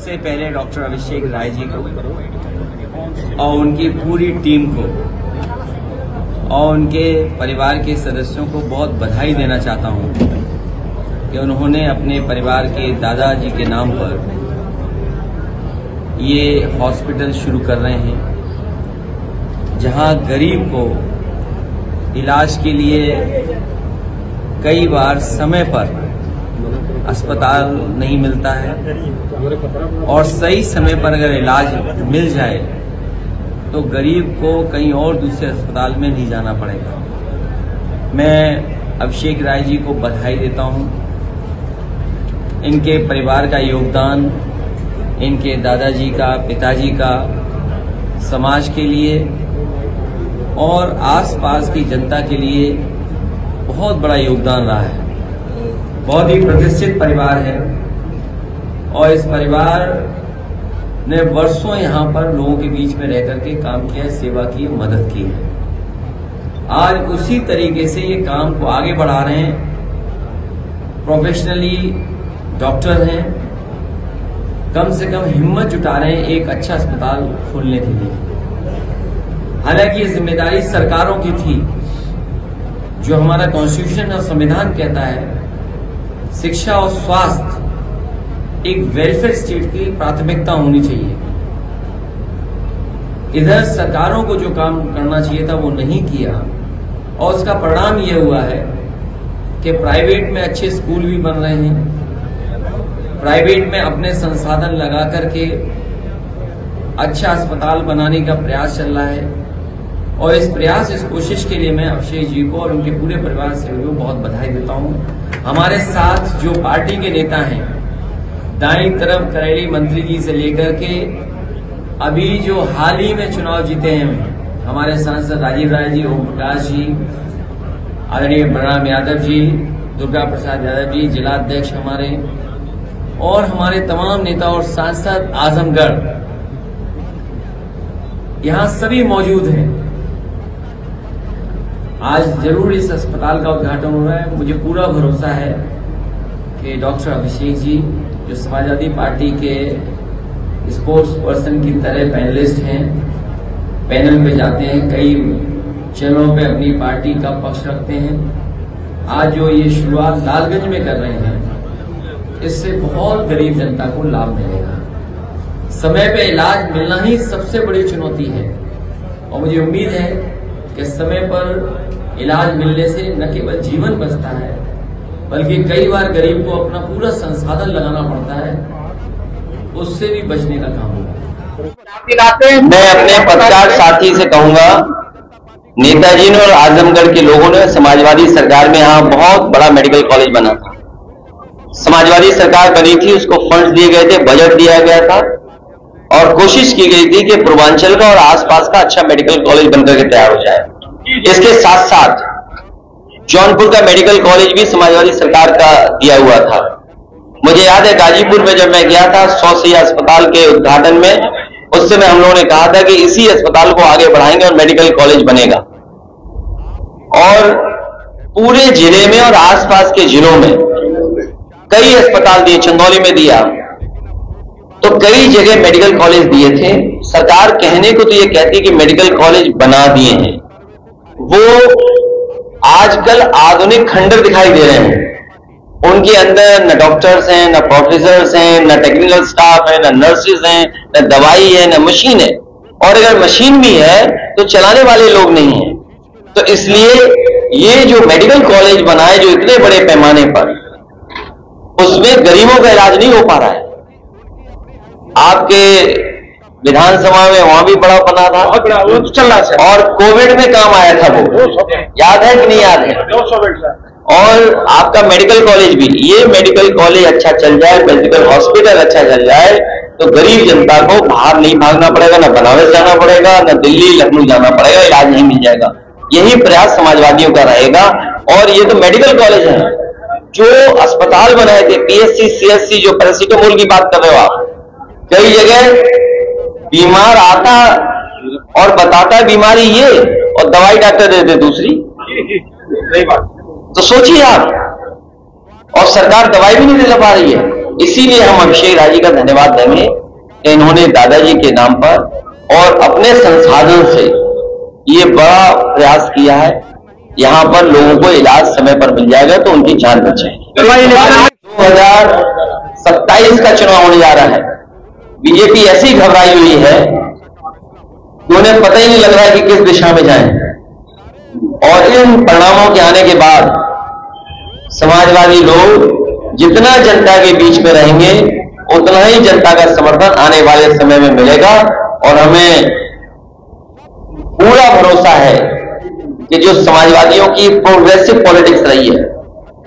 सबसे पहले डॉक्टर अभिषेक राय जी को और उनकी पूरी टीम को और उनके परिवार के सदस्यों को बहुत बधाई देना चाहता हूं कि उन्होंने अपने परिवार के दादाजी के नाम पर ये हॉस्पिटल शुरू कर रहे हैं, जहां गरीब को इलाज के लिए कई बार समय पर अस्पताल नहीं मिलता है और सही समय पर अगर इलाज मिल जाए तो गरीब को कहीं और दूसरे अस्पताल में नहीं जाना पड़ेगा। मैं अभिषेक राय जी को बधाई देता हूं। इनके परिवार का योगदान, इनके दादाजी का, पिताजी का समाज के लिए और आसपास की जनता के लिए बहुत बड़ा योगदान रहा है। बहुत ही प्रतिष्ठित परिवार है और इस परिवार ने वर्षों यहाँ पर लोगों के बीच में रह करके काम किया, सेवा की, मदद की है। आज उसी तरीके से ये काम को आगे बढ़ा रहे हैं। प्रोफेशनली डॉक्टर हैं, कम से कम हिम्मत जुटा रहे हैं एक अच्छा अस्पताल खोलने के लिए। हालांकि ये जिम्मेदारी सरकारों की थी। जो हमारा कॉन्स्टिट्यूशन और संविधान कहता है, शिक्षा और स्वास्थ्य एक वेलफेयर स्टेट की प्राथमिकता होनी चाहिए। इधर सरकारों को जो काम करना चाहिए था वो नहीं किया और उसका परिणाम ये हुआ है कि प्राइवेट में अच्छे स्कूल भी बन रहे हैं, प्राइवेट में अपने संसाधन लगा करके अच्छा अस्पताल बनाने का प्रयास चल रहा है और इस प्रयास, इस कोशिश के लिए मैं अभिषेक जी को और उनके पूरे परिवार से भी बहुत बधाई देता हूं। हमारे साथ जो पार्टी के नेता हैं, दाईं तरफ करेली मंत्री जी से लेकर के अभी जो हाल ही में चुनाव जीते हैं हमारे सांसद राजीव राय जी, ओम प्रकाश जी, आदरणीय बलराम यादव जी, दुर्गा प्रसाद यादव जी, जिलाध्यक्ष हमारे, और हमारे तमाम नेता और सांसद आजमगढ़, यहां सभी मौजूद हैं। आज जरूर इस अस्पताल का उद्घाटन हो रहा है। मुझे पूरा भरोसा है कि डॉक्टर अभिषेक जी, जो समाजवादी पार्टी के स्पोर्ट्स पर्सन की तरह पैनलिस्ट हैं, पैनल पे जाते हैं, कई चैनलों पे अपनी पार्टी का पक्ष रखते हैं, आज जो ये शुरुआत लालगंज में कर रहे हैं, इससे बहुत गरीब जनता को लाभ मिलेगा। समय पे इलाज मिलना ही सबसे बड़ी चुनौती है और मुझे उम्मीद है कि समय पर इलाज मिलने से न केवल जीवन बचता है बल्कि कई बार गरीब को अपना पूरा संसाधन लगाना पड़ता है, उससे भी बचने का काम होगा। मैं अपने पत्रकार साथी से कहूंगा, नेताजी ने और आजमगढ़ के लोगों ने समाजवादी सरकार में यहाँ बहुत बड़ा मेडिकल कॉलेज बना था। समाजवादी सरकार बनी थी, उसको फंड्स दिए गए थे, बजट दिया गया था और कोशिश की गई थी कि पूर्वांचल का और आसपास का अच्छा मेडिकल कॉलेज बनकर के तैयार हो जाए। इसके साथ साथ जौनपुर का मेडिकल कॉलेज भी समाजवादी सरकार का दिया हुआ था। मुझे याद है गाजीपुर में जब मैं गया था 100 शैय्या अस्पताल के उद्घाटन में, उस समय हम लोगों ने कहा था कि इसी अस्पताल को आगे बढ़ाएंगे और मेडिकल कॉलेज बनेगा। और पूरे जिले में और आसपास के जिलों में कई अस्पताल दिए, चंदौली में दिया, तो कई जगह मेडिकल कॉलेज दिए थे। सरकार कहने को तो ये कहती कि मेडिकल कॉलेज बना दिए हैं, वो आजकल आधुनिक खंडर दिखाई दे रहे हैं। उनके अंदर न डॉक्टर्स हैं, न प्रोफेसर्स हैं, न टेक्निकल स्टाफ है, न नर्सेज हैं, न दवाई है, न मशीन है, और अगर मशीन भी है तो चलाने वाले लोग नहीं हैं। तो इसलिए ये जो मेडिकल कॉलेज बनाए जो इतने बड़े पैमाने पर, उसमें गरीबों का इलाज नहीं हो पा रहा है। आपके विधानसभा में वहां भी बड़ा बना था चल रहा है और कोविड में काम आया था, वो याद है कि नहीं याद है? और आपका मेडिकल कॉलेज भी, ये मेडिकल कॉलेज अच्छा चल जाए, मेडिकल हॉस्पिटल अच्छा चल जाए तो गरीब जनता को बाहर नहीं भागना पड़ेगा, न बनारस जाना पड़ेगा, न दिल्ली लखनऊ जाना पड़ेगा, इलाज नहीं मिल जाएगा। यही प्रयास समाजवादियों का रहेगा। और ये तो मेडिकल कॉलेज है, जो अस्पताल बनाए थे पीएससी, सीएससी, जो पैरासिटामोल की बात कर रहे हो आप, कई जगह बीमार आता और बताता बीमारी ये और दवाई डॉक्टर देते दूसरी। तो सोचिए आप, और सरकार दवाई भी नहीं दिला पा रही है। इसीलिए हम अभिषेक राय जी का धन्यवाद देंगे कि इन्होंने दादाजी के नाम पर और अपने संसाधन से ये बड़ा प्रयास किया है। यहाँ पर लोगों को इलाज समय पर मिल जाएगा तो उनकी जान बच जाएगी। 2027 का चुनाव होने जा रहा है। बीजेपी ऐसी घबराई हुई है कि उन्हें पता ही नहीं लग रहा है कि किस दिशा में जाएं। और इन परिणामों के आने के बाद समाजवादी लोग जितना जनता के बीच में रहेंगे उतना ही जनता का समर्थन आने वाले समय में मिलेगा। और हमें पूरा भरोसा है कि जो समाजवादियों की प्रोग्रेसिव पॉलिटिक्स रही है,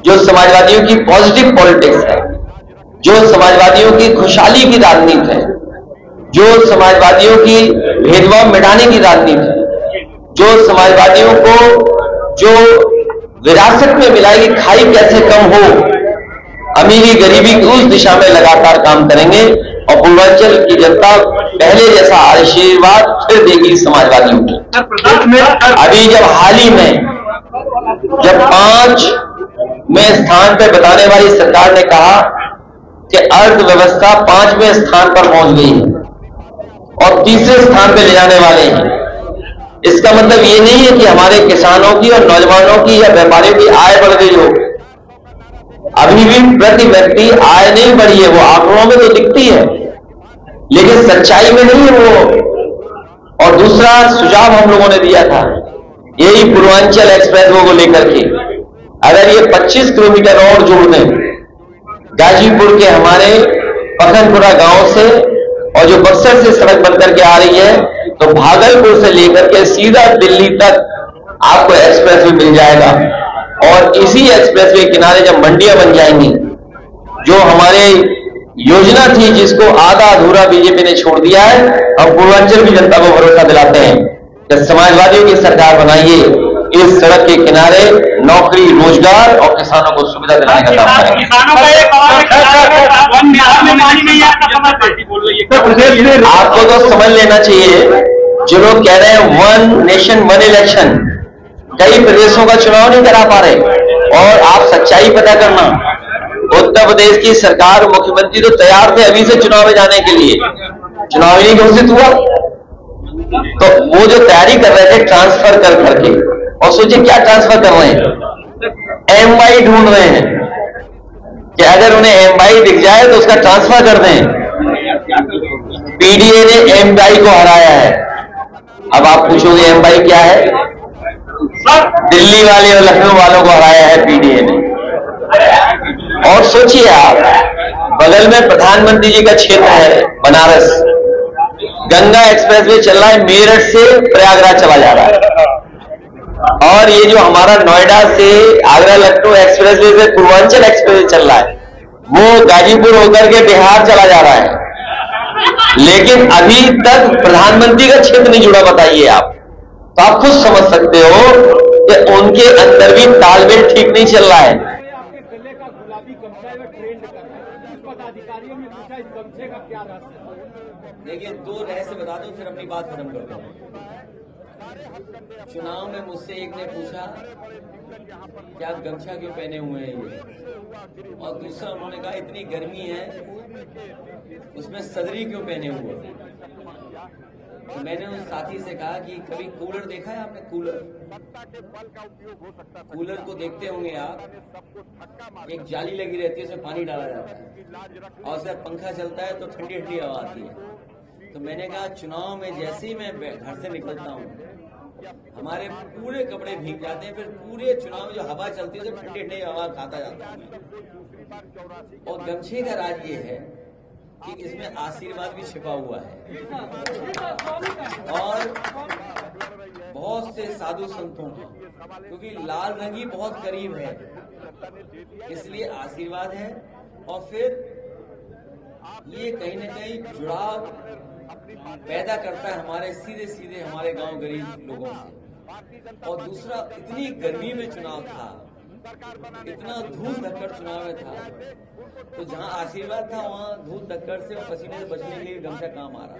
जो समाजवादियों की पॉजिटिव पॉलिटिक्स है, जो समाजवादियों की खुशहाली की राजनीति है, जो समाजवादियों की भेदभाव मिटाने की राजनीति है, जो समाजवादियों को जो विरासत में मिला है कि खाई कैसे कम हो, अमीरी गरीबी की उस दिशा में लगातार काम करेंगे। और पूर्वांचल की जनता पहले जैसा आशीर्वाद फिर देगी समाजवादियों को। अभी जब हाल ही में जब 5वें स्थान पर बताने वाली सरकार ने कहा कि अर्थव्यवस्था 5वें स्थान पर पहुंच गई है और 3रे स्थान पर ले जाने वाले हैं, इसका मतलब ये नहीं है कि हमारे किसानों की और नौजवानों की या व्यापारियों की आय बढ़ गई हो। अभी भी प्रति व्यक्ति आय नहीं बढ़ी है, वो आंकड़ों में तो दिखती है लेकिन सच्चाई में नहीं है वो। और दूसरा सुझाव हम लोगों ने दिया था यही पूर्वांचल एक्सप्रेस वे को लेकर के, अगर ये 25 किलोमीटर और जोड़ दें गाजीपुर के हमारे पखनपुरा गांव से और जो बक्सर से सड़क बनकर के आ रही है तो भागलपुर से लेकर के सीधा दिल्ली तक आपको एक्सप्रेस वे मिल जाएगा। और इसी एक्सप्रेस वे किनारे जब मंडियां बन जाएंगी, जो हमारे योजना थी जिसको आधा अधूरा बीजेपी ने छोड़ दिया है, हम पूर्वांचल की जनता को भरोसा दिलाते हैं कि समाजवादियों की सरकार बनाइए, इस सड़क के किनारे नौकरी रोजगार और किसानों को सुविधा दिलाने का काम करेंगे। आपको तो समझ लेना चाहिए, जो लोग कह रहे हैं 1 नेशन 1 इलेक्शन, कई प्रदेशों का चुनाव नहीं करा पा रहे। और आप सच्चाई पता करना, उत्तर प्रदेश की सरकार मुख्यमंत्री तो तैयार थे अभी से चुनाव में जाने के लिए, चुनाव ही नहीं घोषित हुआ तो वो जो तैयारी कर रहे थे ट्रांसफर कर करके, और सोचिए क्या ट्रांसफर कर रहे हैं, एमवाई ढूंढ रहे हैं कि अगर उन्हें एमवाई दिख जाए तो उसका ट्रांसफर कर दें। पीडीए ने एमवाई को हराया है। अब आप पूछोगे एमवाई क्या है? दिल्ली वाले और लखनऊ वालों को हराया है पीडीए ने। और सोचिए आप, बगल में प्रधानमंत्री जी का क्षेत्र है बनारस, गंगा एक्सप्रेसवे चल रहा है, मेरठ से प्रयागराज चला जा रहा है। और ये जो हमारा नोएडा से आगरा लखनऊ एक्सप्रेसवे से पूर्वांचल एक्सप्रेसवे चल रहा है, वो गाजीपुर होकर के बिहार चला जा रहा है। लेकिन अभी तक प्रधानमंत्री का क्षेत्र नहीं जुड़ा। बताइए आप, तो आप खुद समझ सकते हो कि उनके अंदर भी तालमेल ठीक नहीं चल रहा है। देखिए, 2 रहस्य बता दूं फिर अपनी बात खत्म कर दूं। चुनाव में मुझसे एक ने पूछा कि आप गमछा क्यों पहने हुए हैं ये, और दूसरा उन्होंने कहा इतनी गर्मी है उसमें सदरी क्यों पहने हुए। तो मैंने उस साथी से कहा कि कभी कूलर देखा है आपने? कूलर को देखते होंगे आप, एक जाली लगी रहती है, उसमें पानी डाला जाता है और उसका पंखा चलता है तो ठंडी ठंडी हवा आती है। तो मैंने कहा चुनाव में जैसे ही मैं घर से निकलता हूँ हमारे पूरे कपड़े भीग जाते हैं, फिर पूरे चुनाव में जो हवा चलती है तो ठंडी ठंडी हवा खाता जाता है। और गमछे का राज ये है कि इसमें आशीर्वाद भी छिपा हुआ है और बहुत से साधु संतों का, क्योंकि लाल रंग ही बहुत करीब है इसलिए आशीर्वाद है। और फिर ये कहीं न कहीं जुड़ाव पैदा करता है हमारे सीधे सीधे हमारे गांव गरीब लोगों से। और दूसरा, इतनी गर्मी में चुनाव था, इतना धूल धक्कड़ चुनाव में था, तो जहां आशीर्वाद था वहां धूल धक्कड़ से और पसीने से बचने के लिए गमछा काम आ रहा।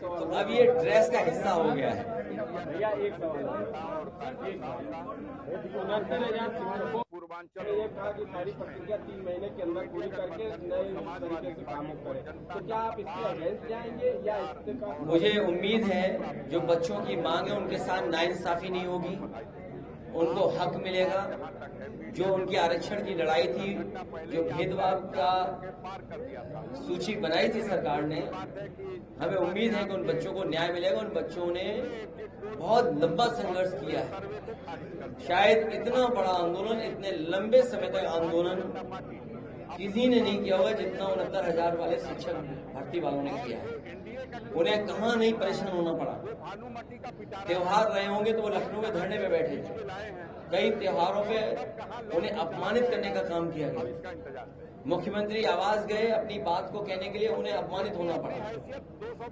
तो अब ये ड्रेस का हिस्सा हो गया है। ये कहा कि सारी प्रक्रिया 3 महीने के अंदर पूरी करके नए तरीके से कामों करें, तो क्या आप इसके अगेंस्ट जाएंगे या इससे का? मुझे उम्मीद है जो बच्चों की मांग है उनके साथ नाइंसाफी नहीं होगी, उनको हक मिलेगा। जो उनकी आरक्षण की लड़ाई थी, जो भेदभाव का सूची बनाई थी सरकार ने, हमें उम्मीद है कि उन बच्चों को न्याय मिलेगा। उन बच्चों ने बहुत लंबा संघर्ष किया है, शायद इतना बड़ा आंदोलन, इतने लंबे समय तक आंदोलन किसी ने नहीं किया होगा जितना 69,000 वाले शिक्षक भर्ती वालों ने किया है। उन्हें कहाँ नहीं परेशान होना पड़ा। त्योहार रहे होंगे तो वो लखनऊ के धरने पे बैठे थे। कई त्योहारों पे उन्हें अपमानित करने का काम किया गया। मुख्यमंत्री आवास गए अपनी बात को कहने के लिए, उन्हें अपमानित होना पड़ा।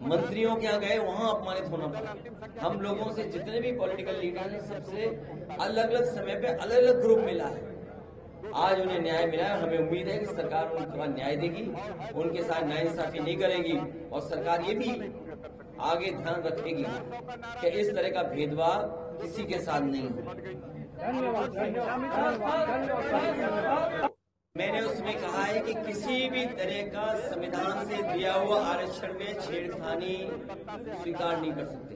मंत्रियों के यहाँ गए, वहां अपमानित होना पड़ा। हम लोगों से जितने भी पॉलिटिकल लीडर हैं, सबसे अलग अलग समय पे अलग अलग ग्रुप मिला है। आज उन्हें न्याय मिला है। हमें उम्मीद है कि सरकार उनका न्याय देगी, उनके साथ नाइंसाफी नहीं करेगी और सरकार ये भी आगे ध्यान रखेगी कि इस तरह का भेदभाव किसी के साथ नहीं हो। मैंने उसमें कहा है कि किसी भी तरह का संविधान से दिया हुआ आरक्षण में छेड़खानी स्वीकार नहीं कर सकते।